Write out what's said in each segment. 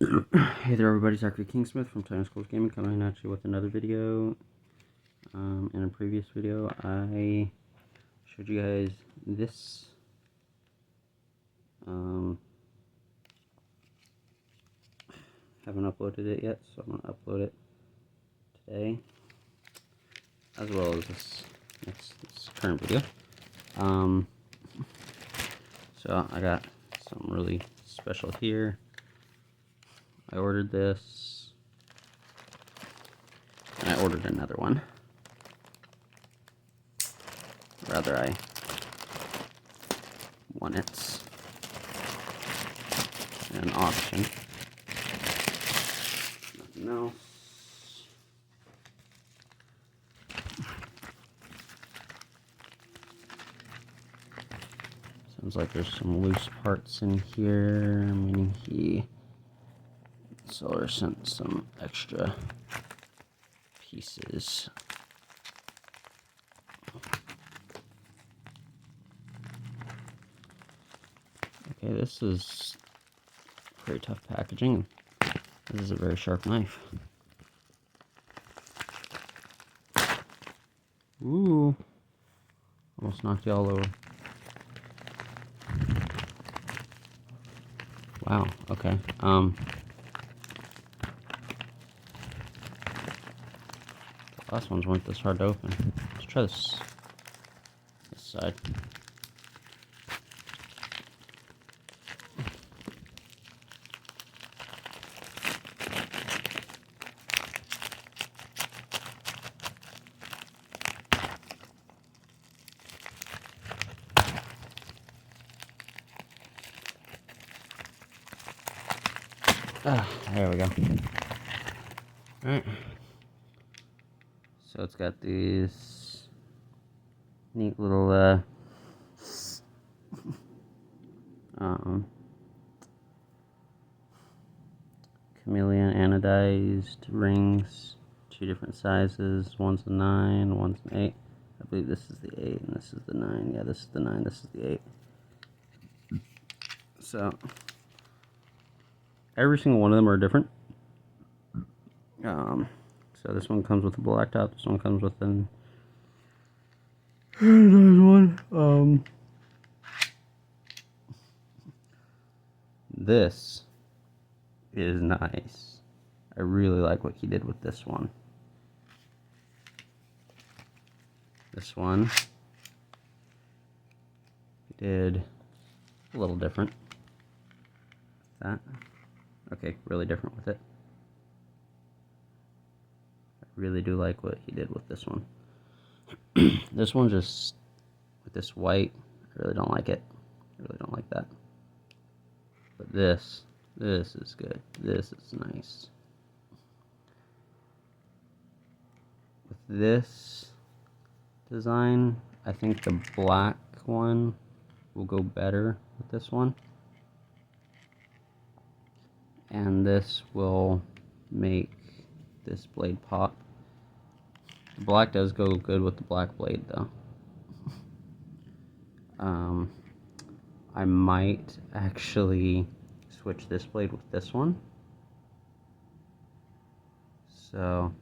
Hey there everybody, Zachary Kingsmith from Tiny Schools Gaming coming at you with another video. In a previous video I showed you guys this. Haven't uploaded it yet, so I'm going to upload it today, as well as this current video. So I got something really special here. I ordered this, and I ordered another one. Rather, I won it in an auction. Nothing else. Sounds like there's some loose parts in here, meaning the seller sent some extra pieces. Okay, this is very tough packaging. This is a very sharp knife. Ooh, almost knocked you all over. Wow, okay. The last ones weren't this hard to open. Let's try this side. There we go. Alright. So it's got these neat little chameleon anodized rings, 2 different sizes. One's a 9, one's an 8. I believe this is the 8 and this is the 9. Yeah, this is the 9, this is the 8. So every single one of them are different. So this one comes with a black top. This one comes with an another one. This is nice. I really like what he did with this one. This one he did a little different. That okay, really different with it. I really do like what he did with this one. This one just with this white, I really don't like it. I really don't like that. But this is good. This is nice. With this design, I think the black one will go better with this one. And this will make this blade pop. The black does go good with the black blade though. I might actually switch this blade with this one. So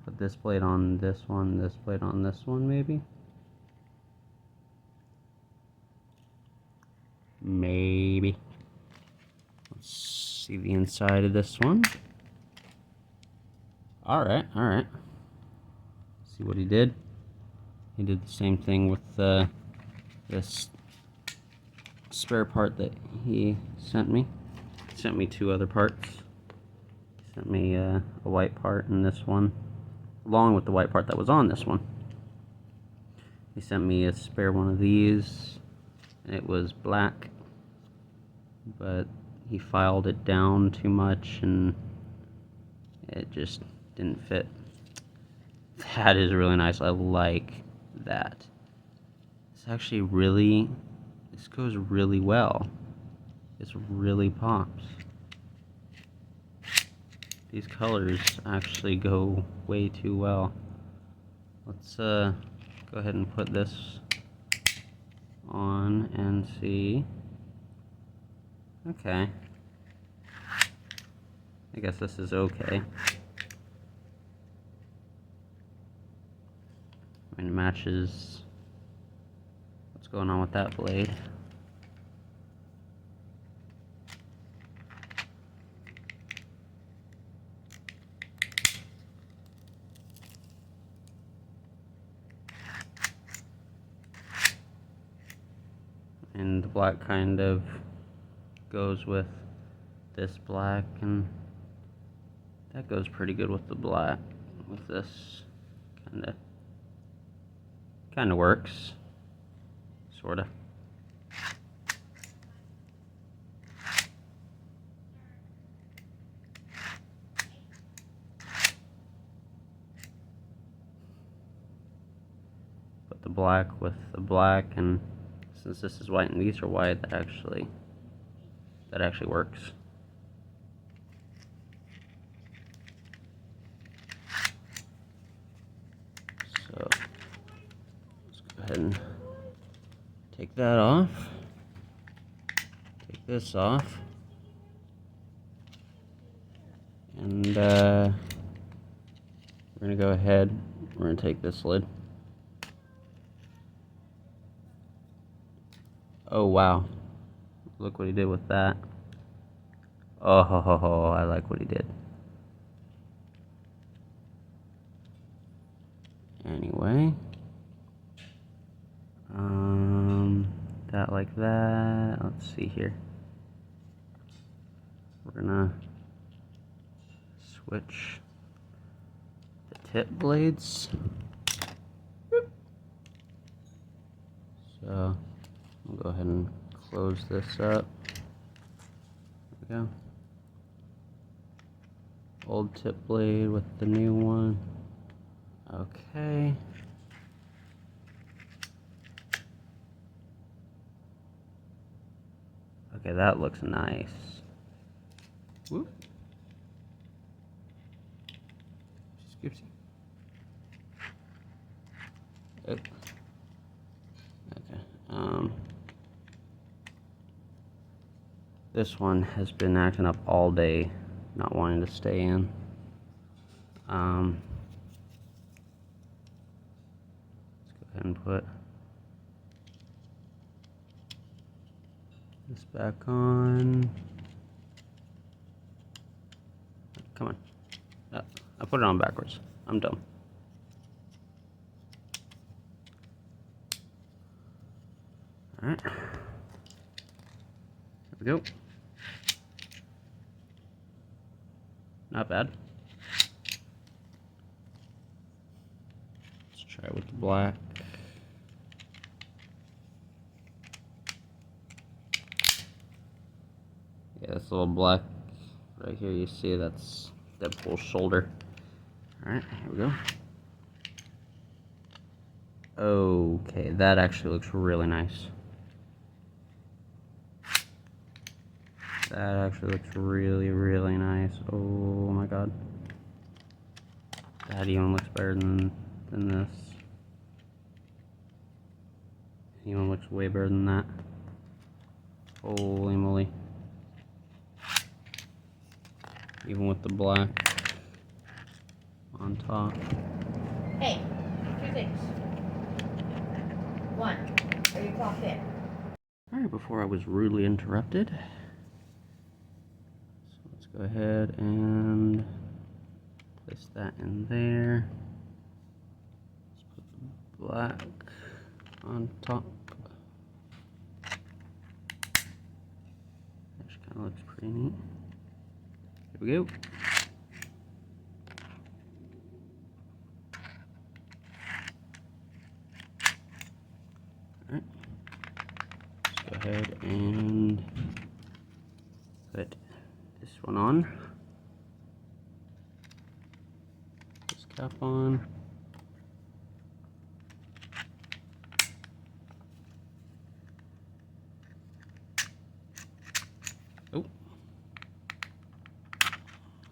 put this blade on this one, this blade on this one maybe. Maybe. Let's see the inside of this one. Alright. See what he did? He did the same thing with this spare part that he sent me. He sent me 2 other parts. He sent me a white part in this one, along with the white part that was on this one. He sent me a spare one of these, and it was black, but he filed it down too much and it just didn't fit. That is really nice. I like that. It's actually really, this goes really well. This really pops. These colors actually go way too well. Let's go ahead and put this on and see. Okay. I guess this is okay. I mean, it matches what's going on with that blade. And the black kind of goes with this black, and that goes pretty good with the black. With this, kind of works, sorta. Put the black with the black, and since this is white and these are white, that actually works. So let's go ahead and take that off. Take this off. And we're gonna go ahead, we're gonna take this lid. Oh wow, look what he did with that. Oh ho ho ho, I like what he did. Anyway, that like that. Let's see here. We're gonna switch the tip blades. So we'll go ahead and close this up. There we go. Old tip blade with the new one. Okay. Okay, that looks nice. Whoop. Scoopsy. Oh. Okay. This one has been acting up all day, not wanting to stay in. Let's go ahead and put this back on. Come on. I put it on backwards. I'm dumb. Alright. There we go. Not bad. Let's try with the black. Yeah, this little black right here, you see that's Deadpool's shoulder. Alright, here we go. Okay, that actually looks really nice. That actually looks really, really nice. Oh my god. That even looks better than this. Even looks way better than that. Holy moly. Even with the black on top. Hey, two things. One, are you clocked in? Alright, before I was rudely interrupted. So let's go ahead and place that in there. Let's put the black on top. Which kind of looks pretty neat. Here we go. Alright. Let's go ahead and put this one on. This cap on. Oh.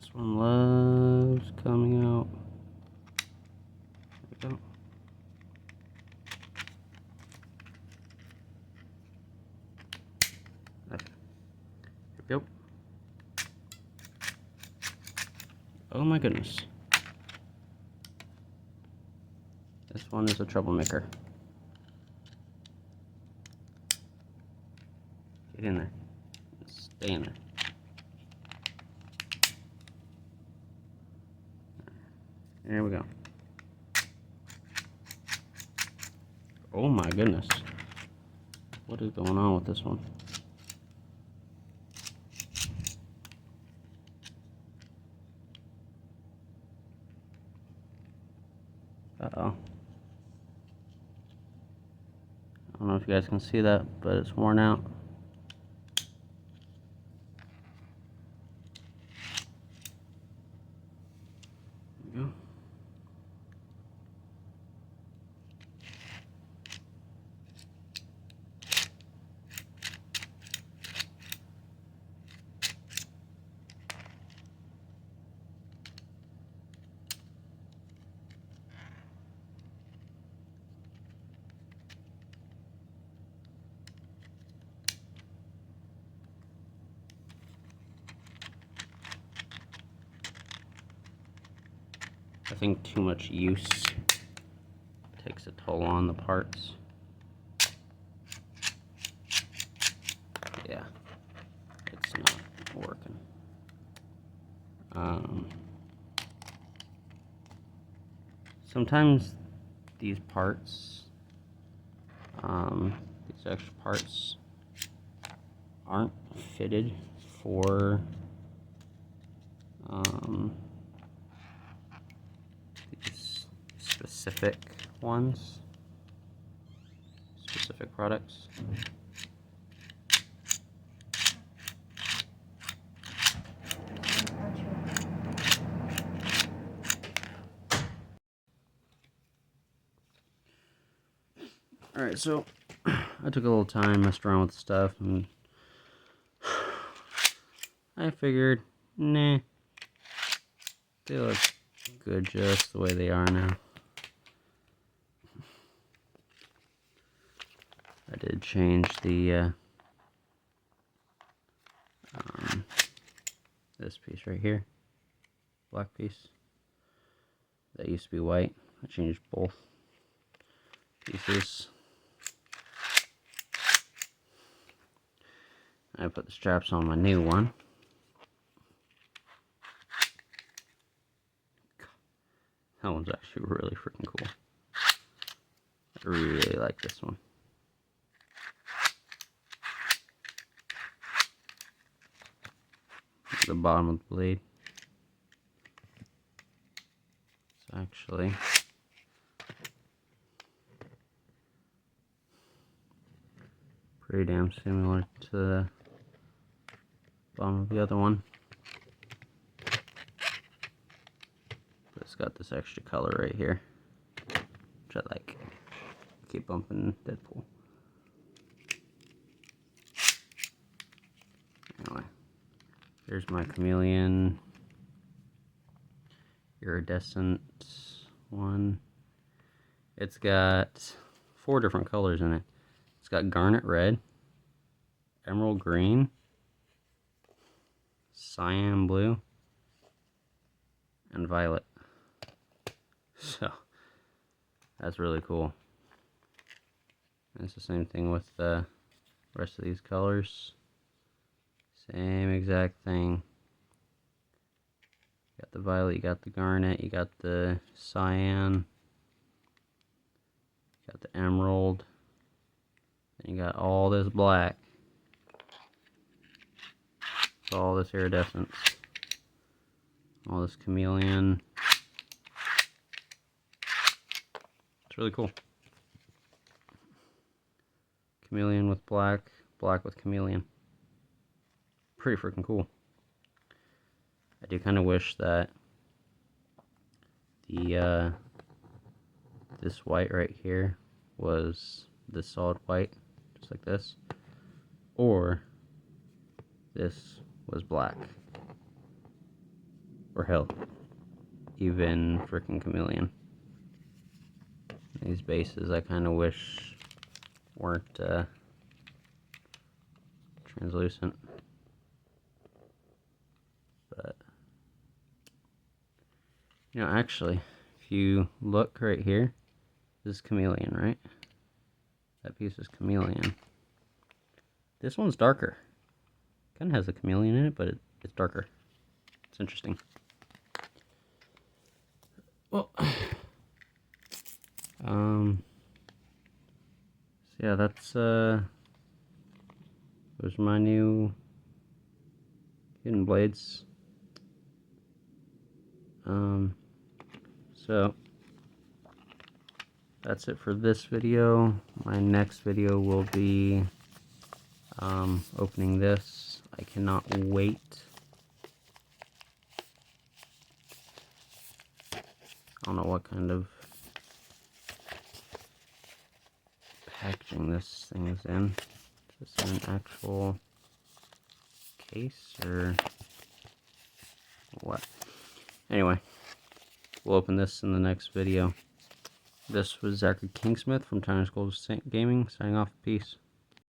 This one loves coming out. There we go. Okay. Here we go. Oh my goodness. This one is a troublemaker. Get in there. Stay in there. There we go. Oh my goodness. What is going on with this one? Uh-oh. I don't know if you guys can see that, but it's worn out. There we go. I think too much use takes a toll on the parts. Yeah, it's not working. Sometimes these parts, these extra parts aren't fitted for these specific ones, specific products. Alright, so I took a little time, messed around with stuff, and I figured, nah, they look good just the way they are now. I did change the this piece right here, black piece. That used to be white. I changed both pieces. I put the straps on my new one. That one's actually really freaking cool. I really like this one. The bottom of the blade. It's actually pretty damn similar to the bottom of the other one. But it's got this extra color right here, which I like. Keep bumping Deadpool. Anyway, here's my chameleon iridescent one. It's got 4 different colors in it. It's got garnet red, emerald green, cyan blue, and violet. So that's really cool. And it's the same thing with the rest of these colors. Same exact thing. You got the violet, you got the garnet, you got the cyan, you got the emerald, and you got all this black. All this iridescence. All this chameleon. It's really cool. Chameleon with black, black with chameleon. Pretty freaking cool. I do kind of wish that the this white right here was this solid white, just like this, or this was black, or hell, even freaking chameleon. These bases I kind of wish weren't translucent, but You know, actually, if you look right here, this is chameleon, right? That piece is chameleon. This one's darker. Kind of has a chameleon in it, but it's darker. It's interesting. Well, so yeah, that's those are my new hidden blades. So that's it for this video. My next video will be opening this. I cannot wait. I don't know what kind of packaging this thing is in. Is this in an actual case or what? Anyway, we'll open this in the next video. This was Zachary Kingsmith from Tyner's Gold Gaming, signing off. Peace.